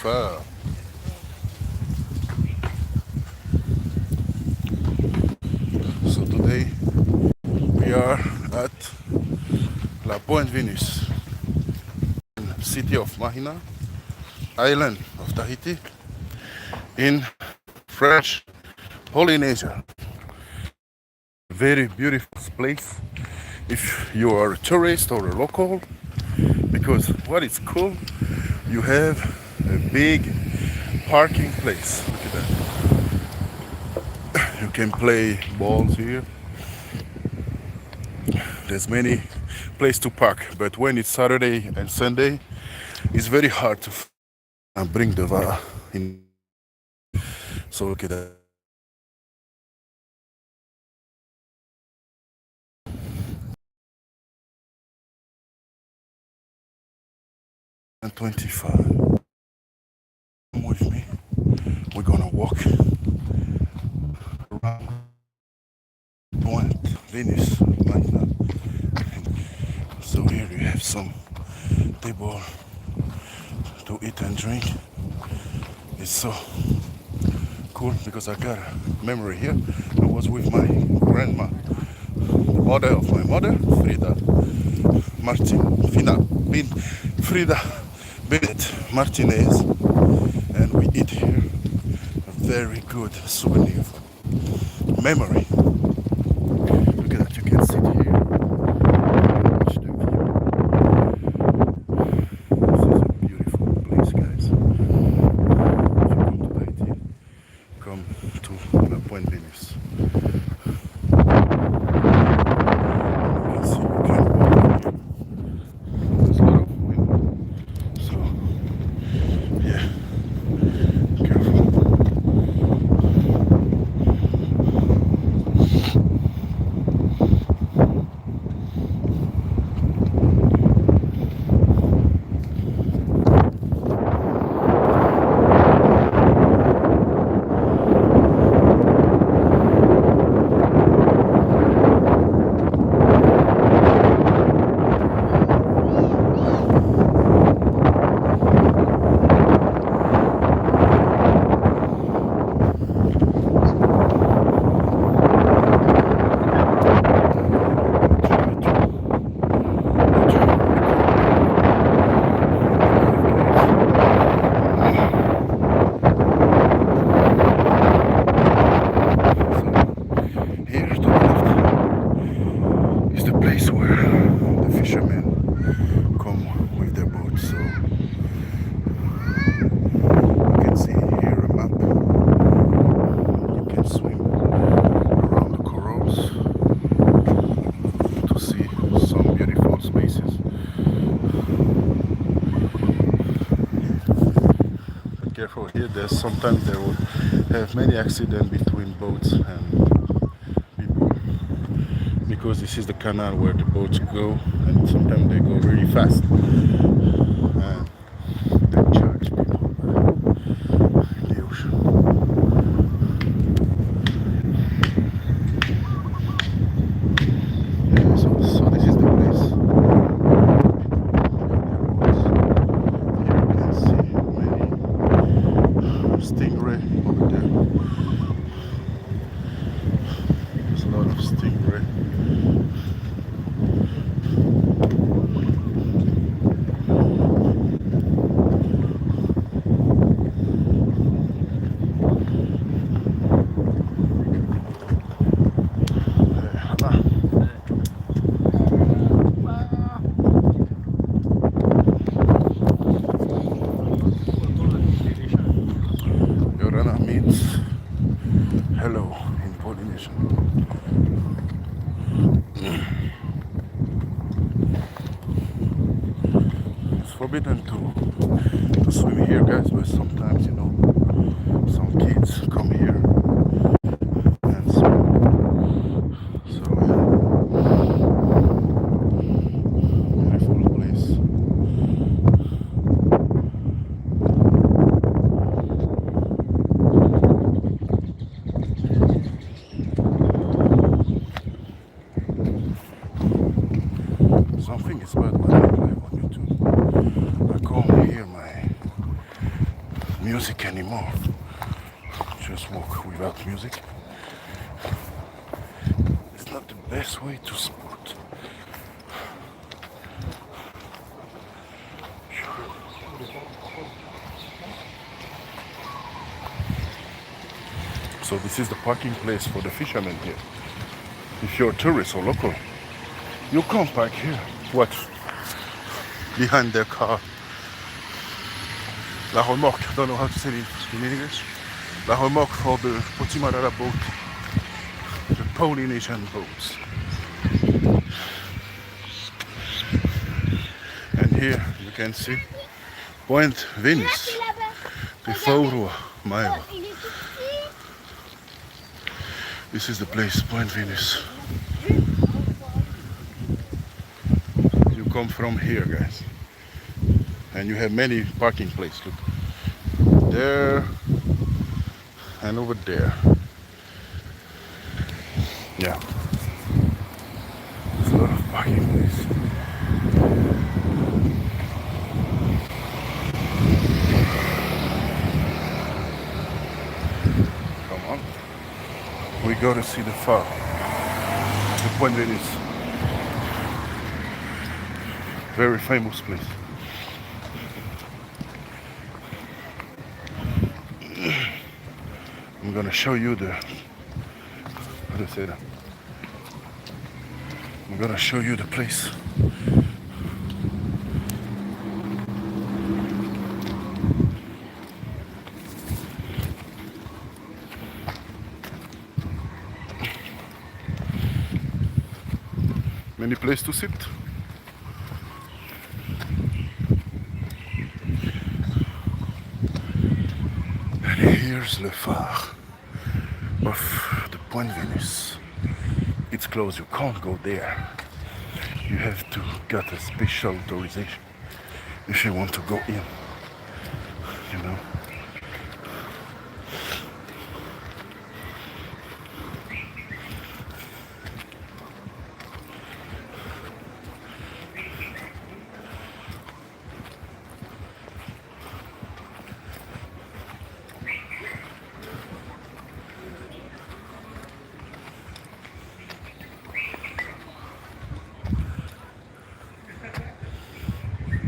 Uh, so today we are at La Pointe Venus, city of Mahina, island of Tahiti, in French Polynesia. Very beautiful place if you are a tourist or a local, because what is cool, you have a big parking place. Look at that. You can play balls here. There's many place to park, but when it's Saturday and Sunday, it's very hard to bring the va in. So look at that. 25. Come with me. We're gonna walk around Pointe Venus right now. So here you have some table to eat and drink. It's so cool because I got a memory here. I was with my grandma, the mother of my mother, Frida Martin, Frida Bennett Martinez, and we eat here a very good souvenir memory. Look at that, you can sit here. Watch the view. This is a beautiful place, guys. If you come to Tahiti, come to La Pointe Venus. You can see you can walk here. There's a lot of wind. So, yeah, careful. Here to the left is the place where the fishermen come with their boats. So you can see here a map. You can swim around the corals to see some beautiful spaces. Be careful here. There's sometimes they will have many accidents between boats and people because this is the canal where the boats go, and sometimes they go really fast and they charge people in the ocean. Yeah, so this is the place. Here you can see many stingray over there. There's a lot of stingray. Yorana means hello in Polynesian. It's forbidden to swim here, guys, but sometimes, some kids come here and swim. So, yeah, beautiful place. Something is bad when I live on YouTube. I come here, my music anymore. Just walk without music. It's not the best way to sport. So this is the parking place for the fishermen here. If you're a tourist or local, you come park here. What? Behind their car. La remorque, I don't know how to say it in English. La remorque for the Potimarara boat, the Polynesian boats. And here you can see Pointe Venus, the Raurii mile. This is the place, Pointe Venus. You come from here, guys. And you have many parking places. Look, there and over there. Yeah, there's a lot of parking places. Come on, we go to see the phare, the Pointe Venus. Very famous place. I'm gonna show you the, how do I say that? I'm gonna show you the place. Many places to sit. And here's the phare of the Pointe Venus. It's closed, you can't go there. You have to get a special authorization if you want to go in, you know.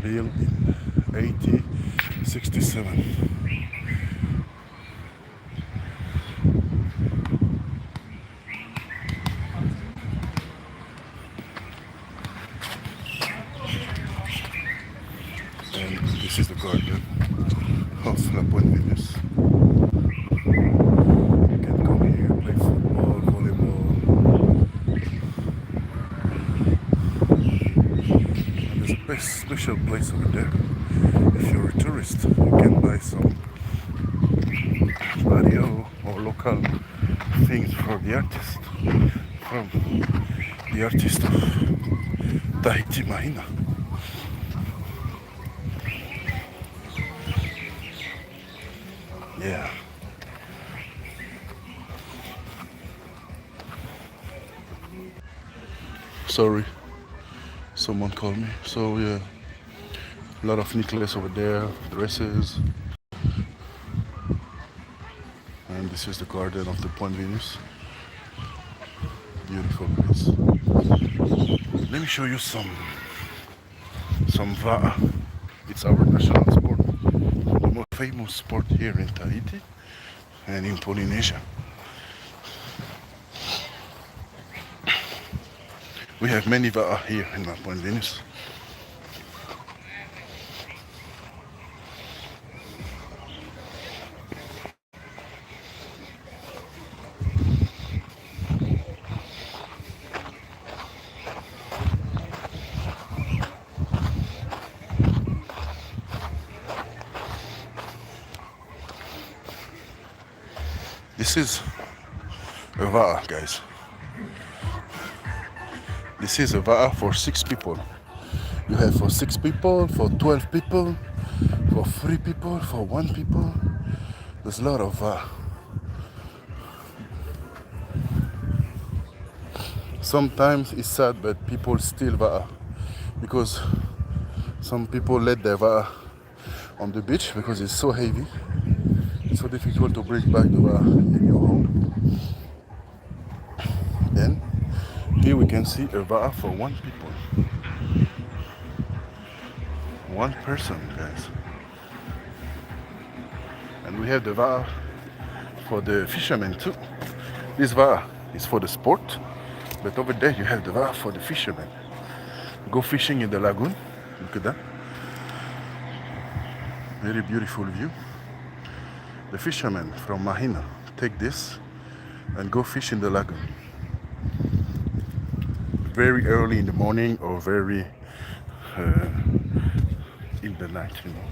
Built in 1867. And this is the garden of La Pointe Venus. You can come here, play football, volleyball. And there's a special place over there. If you're a tourist, you can buy some patio or local things for the artist, from the artist of Tahiti, Mahina. Yeah. Sorry, someone called me. So yeah, a lot of necklaces over there, dresses. And this is the garden of the Pointe Venus. Beautiful place. Let me show you some va'a. It's our national sport, the most famous sport here in Tahiti and in Polynesia. We have many va'a here in Pointe Venus. This is a va'a, guys. This is a va'a for 6 people. You have for 6 people, for 12 people, for 3 people, for 1 people. There's a lot of va'a. Sometimes it's sad, but people steal va'a because some people let their va'a on the beach because it's so heavy. It's so difficult to bring back the VAR in your home. And here we can see a VAR for one people. One person, guys. And we have the VAR for the fishermen too. This VAR is for the sport, but over there you have the VAR for the fishermen. Go fishing in the lagoon. Look at that. Very beautiful view. The fishermen from Mahina take this and go fish in the lagoon. Very early in the morning or very in the night, you know.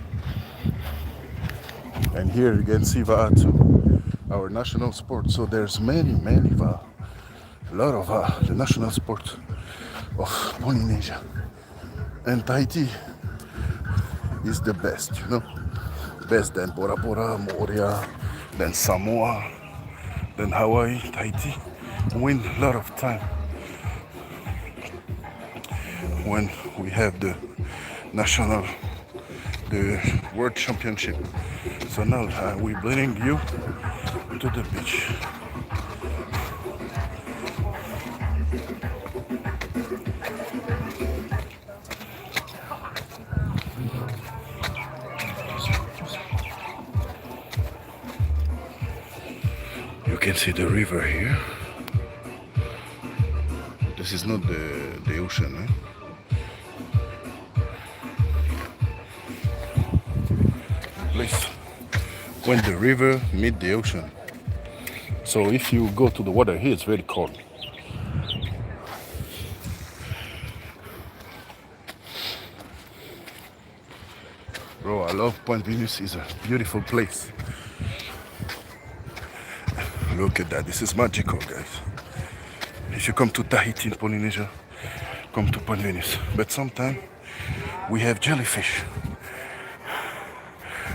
And here you can see VAR too, our national sport. So there's many VAR, a lot of VAR, the national sport of Polynesia. And Tahiti is the best, you know, best than Bora Bora, Moria, than Samoa, than Hawaii. Tahiti win a lot of time when we have the national, the world championship. So now we bring you to the beach. You can see the river here. This is not the ocean, eh? Place when the river meet the ocean. So if you go to the water here, it's very cold. Bro, I love Point Venus. It's a beautiful place. Look at that. This is magical, guys. If you come to Tahiti in Polynesia, come to Point Venus. But sometimes we have jellyfish.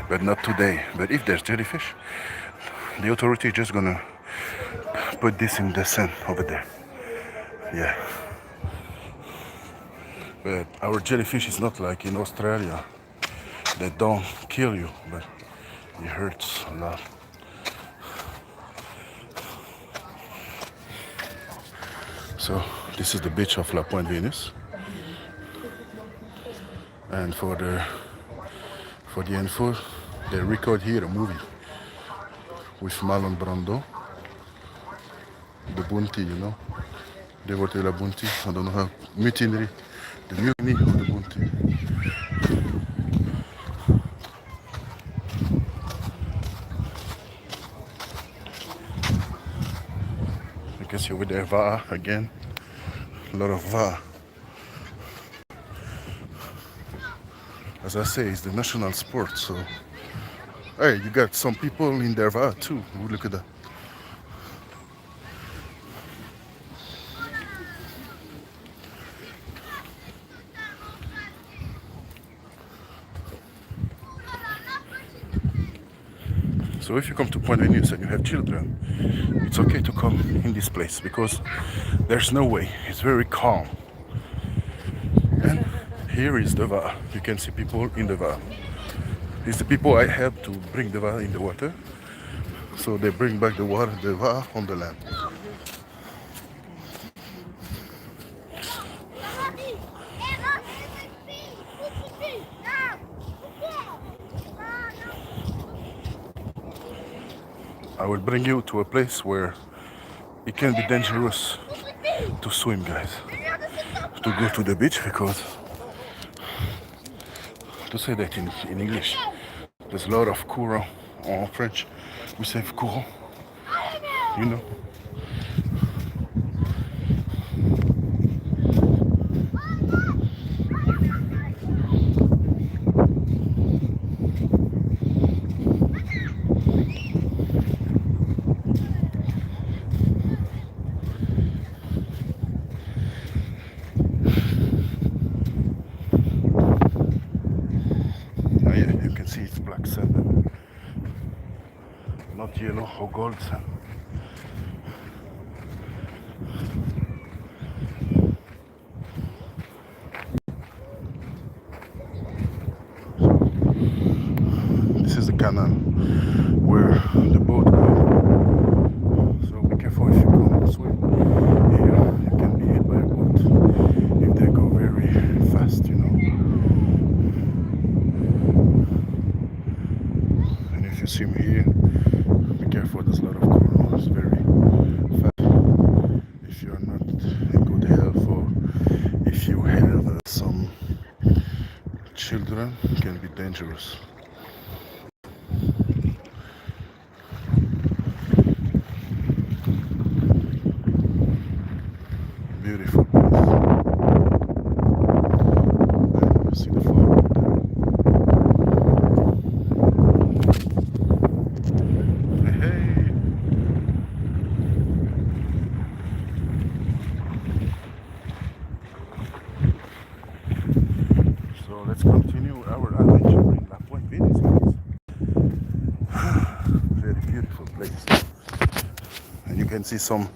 But not today. But if there's jellyfish, the authority is just gonna put this in the sand over there. Yeah. But our jellyfish is not like in Australia. They don't kill you, but it hurts a lot. So this is the beach of La Pointe Venus. And for the info, they record here a movie with Marlon Brando, the Bounty, you know. They were the Bounty, I don't know how, mutiny, the mutiny of the Bounty. You can see over there VAR again, a lot of VAR. As I say, it's the national sport, so hey, you got some people in their VAR too. Look at that. So if you come to Point Venus and you have children, it's okay to come in this place because there's no way. It's very calm. And here is the VAR. You can see people in the VAR. It's the people I help to bring the VAR in the water. So they bring back the water, the VAR on the land. I will bring you to a place where it can be dangerous to swim, guys. To go to the beach because, to say that in English, there's a lot of courant. En French, we say courant, you know. Not yellow or gold sand. This is the canal where the boat goes. So be careful if you come swim here. You can be hit by a boat if they go very fast, you know. And if you swim here, be careful. There's a lot of coral. It's very fast. If you're not in good health, or if you have some children, it can be dangerous. Beautiful place. And you see the fire right there. Hey, hey. So let's continue our adventure in La Pointe Venus, guys. Very beautiful place. And you can see some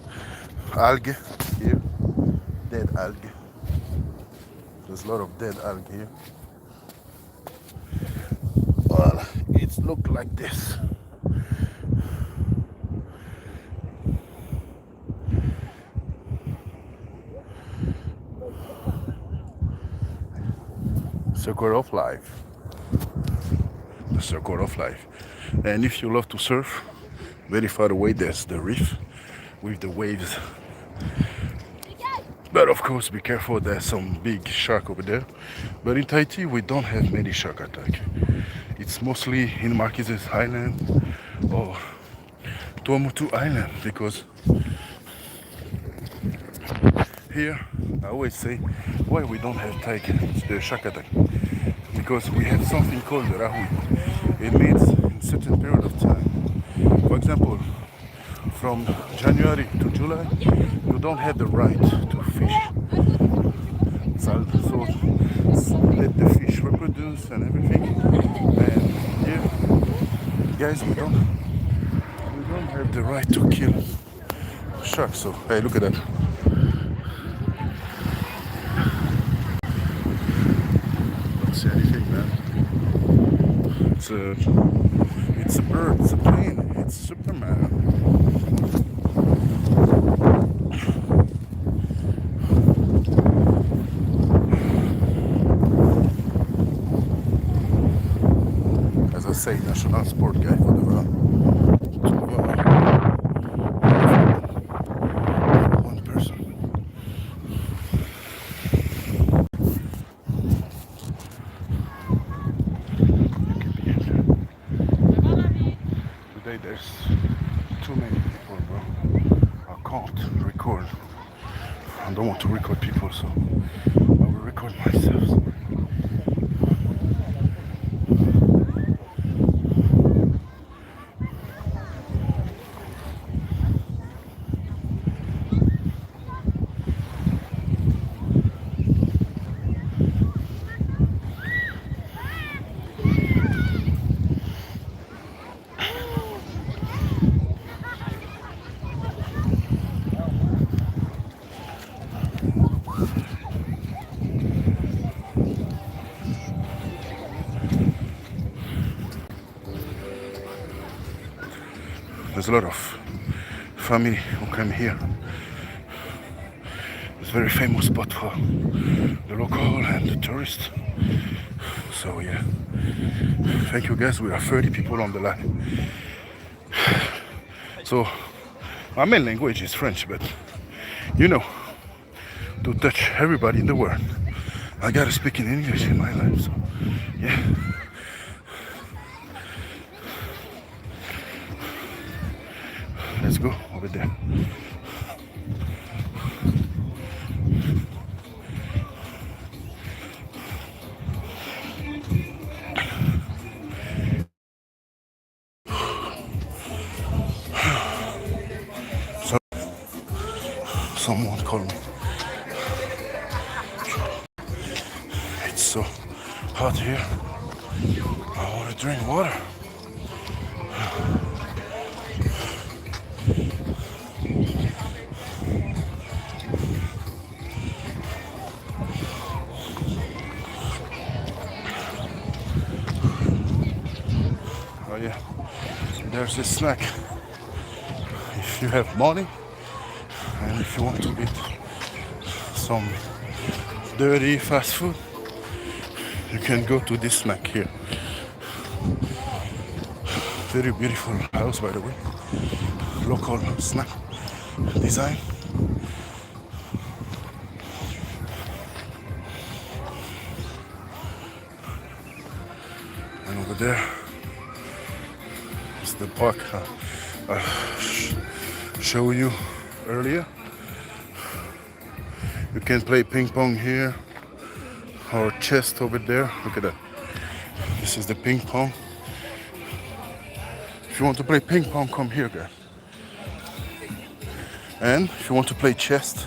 algae here, dead algae. There's a lot of dead algae here. Well, it looks like this. Circle of life. The circle of life. And if you love to surf, very far away there's the reef with the waves. But of course, be careful, there's some big shark over there. But in Tahiti, we don't have many shark attack. It's mostly in Marquesas Island or Tuamotu Island, because here, I always say, why we don't have the shark attack? Because we have something called the Raurii. It means in certain period of time. For example, from January to July, you don't have the right to fish. So let the fish reproduce and everything. And here, guys, we don't have the right to kill sharks. So hey, look at that. Don't see anything, man. It's a bird, it's a plane, it's Superman. As I say, national sport guy for the run. One person. Today there's too many people, bro. I can't record. I don't want to record people, so I will record myself. There's a lot of family who come here. It's a very famous spot for the local and the tourists. So yeah, thank you guys. We are 30 people on the line. So my main language is French, but you know, to touch everybody in the world, I gotta speak in English in my life. So yeah. Let's go over there. So, someone called me. It's so hot here. I want to drink water. Oh yeah, There's a snack. If you have money and if you want to eat some dirty fast food, you can go to this snack here. Very beautiful house, by the way. Local snack design. And over there is the park I showed you earlier. You can play ping pong here or chess over there. Look at that. This is the ping pong. If you want to play ping pong, come here, guys. And if you want to play chess,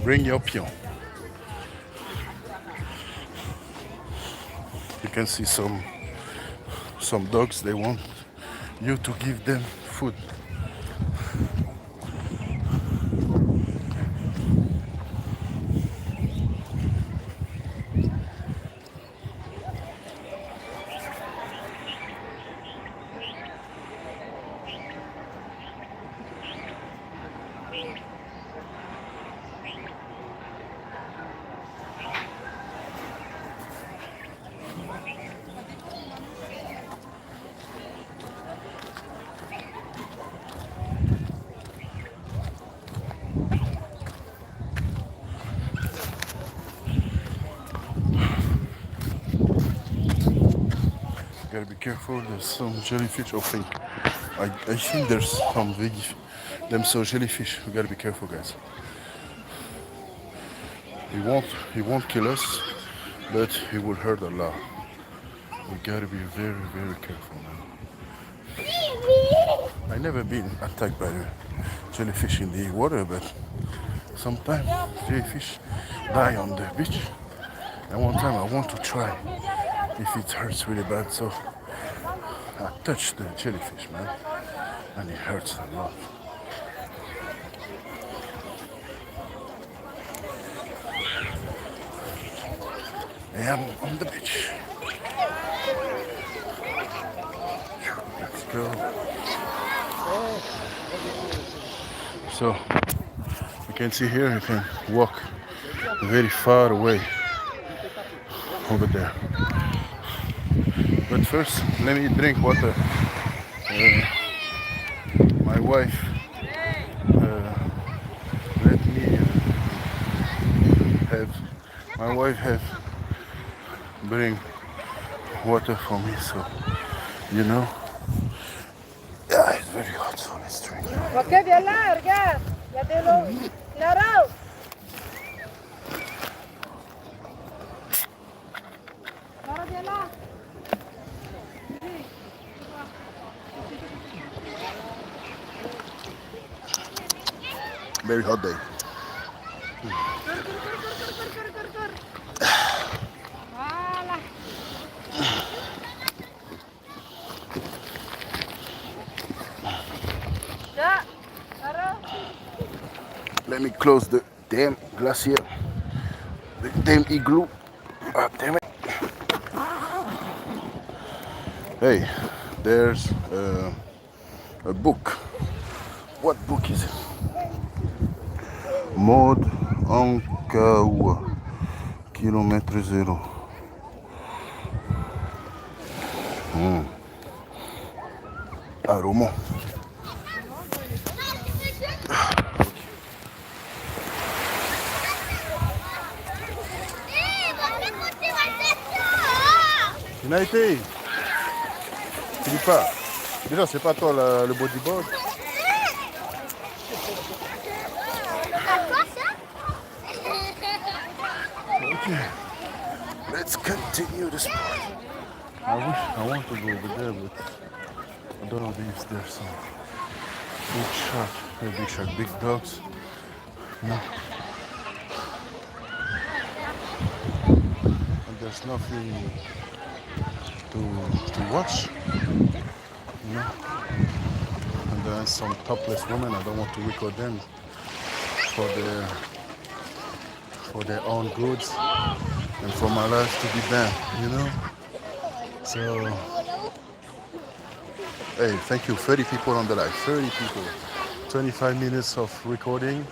bring your peon. You can see some dogs, they want you to give them food. Gotta be careful, there's some jellyfish, I think. I think there's some jellyfish. We gotta be careful, guys. He won't kill us, but he will hurt a lot. We gotta be very, very careful, man. I never been attacked by the jellyfish in the water, but sometimes jellyfish die on the beach. And one time I want to try if it hurts really bad, so I touched the jellyfish, man, and it hurts a lot. I am on the beach. Let's go. So you can see here, you can walk very far away over there. But first, let me drink water. My wife let me have bring water for me, so you know. Yeah, it's very hot, so let's drink. Ok, viens là, regarde. Il y a de l'eau. Là-haut. Laura, viens là. Very hot day. Voilà. Yeah. Let me close the damn glacier, the damn igloo. Ah, damn it. Hey, there's a book. What book is it? Mode Ankawa, kilomètre zéro. À Roman. Tu n'as été? Tu dis pas. Déjà, c'est pas toi le bodyboard. Okay. Let's continue the sport. I want to go over there, but I don't know if there's some big shark, big dogs. No. And there's nothing to watch. You know? And there's some topless women. I don't want to record them for their own goods and for my life to be banned, you know? So, hey, thank you. 30 people on the live. 30 people. 25 minutes of recording.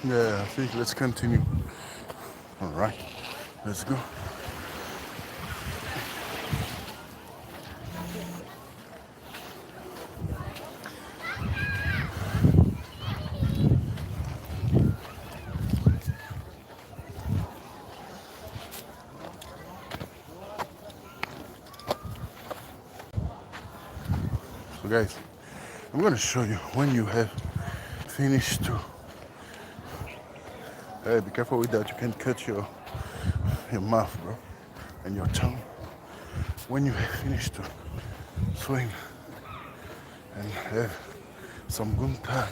Yeah, I think let's continue. All right, let's go. So, guys, I'm gonna show you when you have finished to. Hey, be careful with that. You can cut your mouth, bro, and your tongue. When you have finished to swim and have some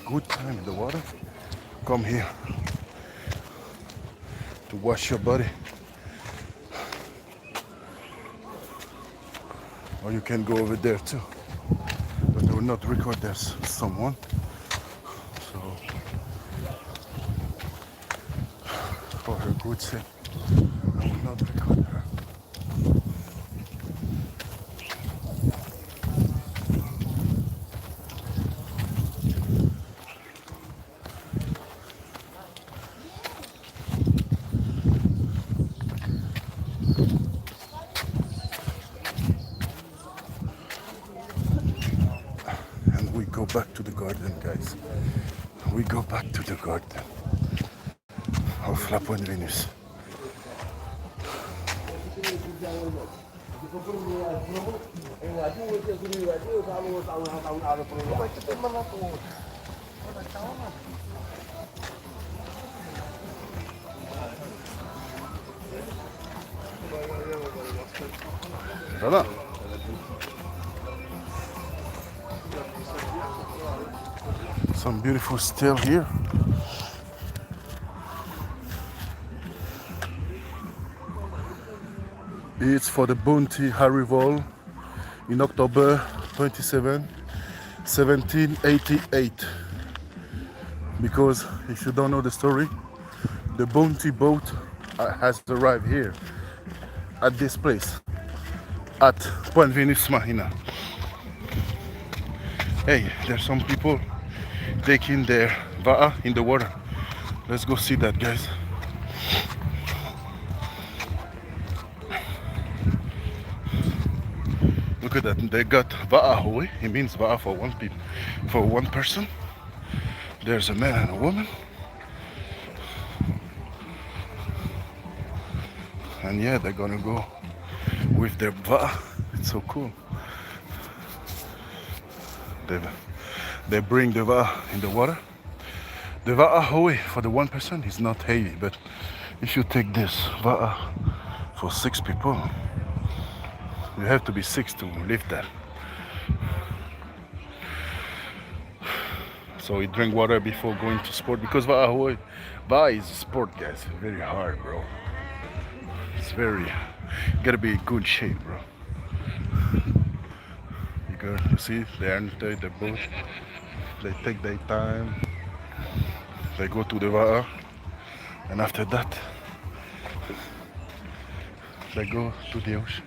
good time in the water, come here to wash your body. Or you can go over there too. But I will not record there's someone. So for her good sake, I will not record her. And we go back to the garden, guys. We go back to the garden of La Pointe Venus. Voilà. Some beautiful still here. It's for the Pointe arrival in October 27, 1788. Because if you don't know the story, the Pointe boat has arrived here at this place at Pointe Venus Mahina. Hey, there's some people taking their va'a in the water. Let's go see that, guys. Look at that. They got va'a ho'i. It means va'a for one person. There's a man and a woman. And yeah, they're gonna go with their va'a. It's so cool. They bring the va'a in the water. The va'a ho'i for the one person is not heavy, but if you take this va'a for 6 people, you have to be 6 to lift that. So we drink water before going to sport because va'a is a sport, guys. Very hard, bro. It's you gotta be in good shape, bro. You see, they enter the boat, they take their time, they go to the va'a, and after that, they go to the ocean.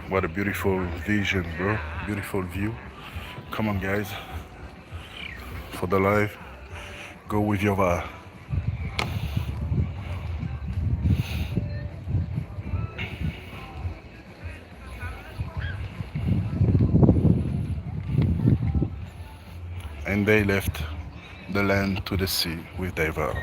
What a beautiful vision, bro. Beautiful view. Come on, guys. For the live, go with your va'a. And they left the land to the sea with their va'a.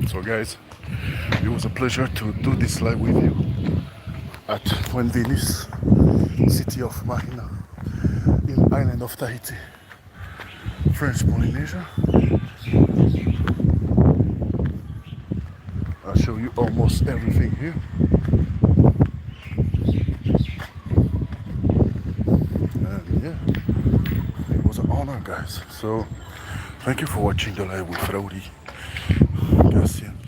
So guys, it was a pleasure to do this live with you at Pointe Venus, city of Mahina, in island of Tahiti, French Polynesia. I'll show you almost everything here. And yeah, it was an honor, guys. So thank you for watching the live with Raurii, Gatien.